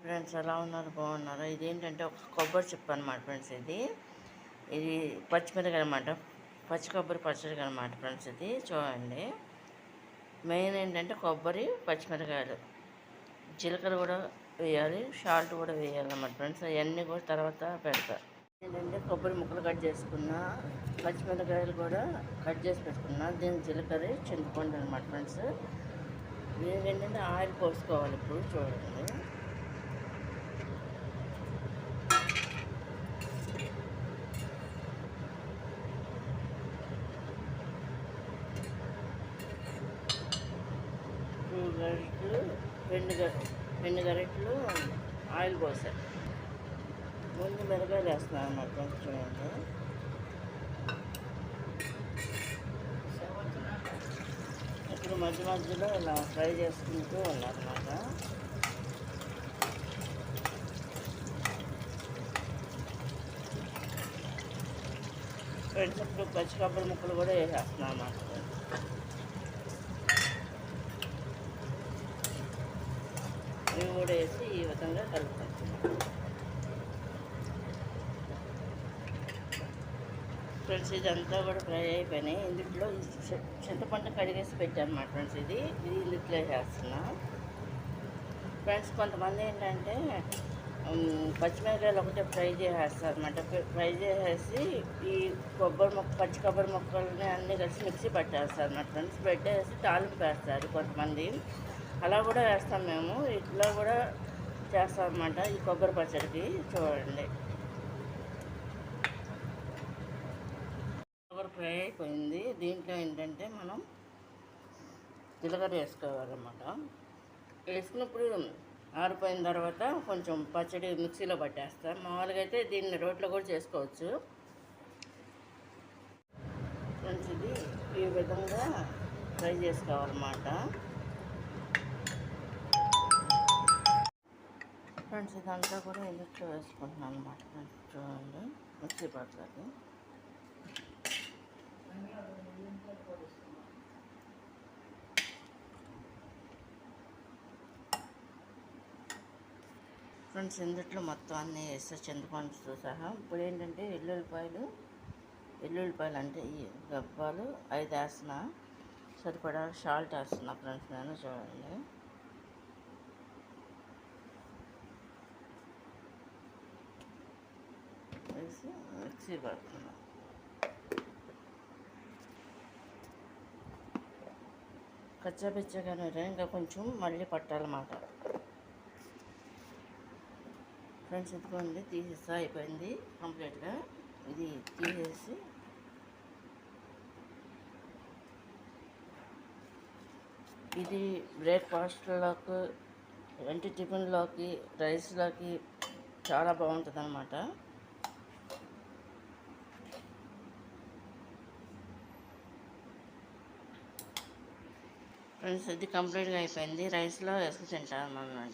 Friends ఎలా ఉన్నారు, బాగున్నారా? ఇదేంటంటే ఒక కొబ్బరి చిప్ప అనమాట ఫ్రెండ్స్. ఇది పచ్చిమిరకాయ అనమాట, పచ్చి కొబ్బరి పచ్చడి అనమాట ఫ్రెండ్స్. ఇది చూడండి, మెయిన్ ఏంటంటే కొబ్బరి, పచ్చిమిరకాయలు, జీలకర్ర కూడా వేయాలి, సాల్ట్ కూడా వేయాలన్నమాట ఫ్రెండ్స్. అవన్నీ కూడా తర్వాత పెడతా. ఏంటంటే కొబ్బరి ముక్కలు కట్ చేసుకున్నా, పచ్చిమిరకాయలు కూడా కట్ చేసి పెట్టుకున్నా, దీని జీలకర్ర, చింతపండు అనమాట ఫ్రెండ్స్. దీనికి ఏంటంటే ఆయిల్ పోసుకోవాలి. ఇప్పుడు చూడండి, రెండు గరిటెలు ఆయిల్ పోసాను. ముందు మిరపకాయలు వేస్తున్నాను అన్నమాట. చూడండి, ఇప్పుడు మధ్య మధ్యలో ఇలా ఫ్రై చేసుకుంటూ ఉన్నారన్నమాట. ఫ్రెండ్స్, ఇప్పుడు పచ్చి కొబ్బరి ముక్కలు కూడా వేసేస్తున్నాను అన్నమాట. ఇవి కూడా వేసి ఈ విధంగా కలుపుకుంటున్నాను. ఫ్రెండ్స్, ఇదంతా కూడా ఫ్రై అయిపోయినాయి. ఇందులో చింతపండు కడిగేసి పెట్టాను అన్నమాట ఫ్రెండ్స్. ఇది ఇందులో వేస్తున్నా. ఫ్రెండ్స్, కొంతమంది ఏంటంటే పచ్చిమిరకాయలు ఒకటే ఫ్రై చేసేస్తారు అన్నమాట. ఫ్రై చేసేసి ఈ పచ్చి కొబ్బరి ముక్కల్ని అన్నీ కలిసి మిక్సీ పట్టేస్తారు అన్నమాట ఫ్రెండ్స్. పెట్టేసి తాలింపు వేస్తారు కొంతమంది. అలా కూడా వేస్తాం మేము. ఇట్లా కూడా చేస్తాం అన్నమాట ఈ కొబ్బరి పచ్చడికి. చూడండి, కొబ్బరి ఫ్రై అయిపోయింది. దీంట్లో ఏంటంటే మనం జీలకర్ర వేసుకోవాలన్నమాట. వేసుకున్నప్పుడు ఆరిపోయిన తర్వాత కొంచెం పచ్చడి మిక్సీలో పట్టేస్తాం. మామూలుగా అయితే దీన్ని రోట్లో కూడా చేసుకోవచ్చు ఫ్రెండ్స్. ఇది ఈ విధంగా ఫ్రై చేసుకోవాలన్నమాట ఫ్రెండ్స్. ఇదంతా కూడా ఇందులో వేసుకుంటున్నాను అన్నమాట ఫ్రెండ్స్. చూడండి, మిక్సీ పడుతుంది. ఫ్రెండ్స్, ఇందులో మొత్తం అన్నీ వేస్తే చింతపండుతో సహా. ఇప్పుడు ఏంటంటే ఎల్లుల్లిపాయలు అంటే ఈ గబ్బాలు 5 వేస్తున్నా. సరిపడా సాల్ట్ వేస్తున్నా ఫ్రెండ్స్ నేను. చూడండి, వేసి మిక్సీ పడుతున్నా. కచ్చాపిచ్చగానే ఇంకా కొంచెం మళ్ళీ పట్టాలన్నమాట ఫ్రెండ్స్. ఇదిగోండి, తీసేస్తా, అయిపోయింది కంప్లీట్గా. ఇది తీసేసి ఇది బ్రేక్ఫాస్ట్లోకి, అంటే టిఫిన్లోకి, రైస్లోకి చాలా బాగుంటుంది అన్నమాట. ఫ్రెండ్స్, ఇది కంప్లీట్గా అయిపోయింది. రైస్లో వేసుకు తింటాను అన్నమాట.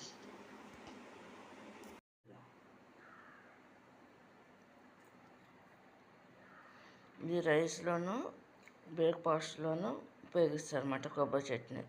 ఇది రైస్లోను, బ్రేక్ఫాస్ట్లోను ఉపయోగిస్తారు అన్నమాట కొబ్బరి చట్నీ.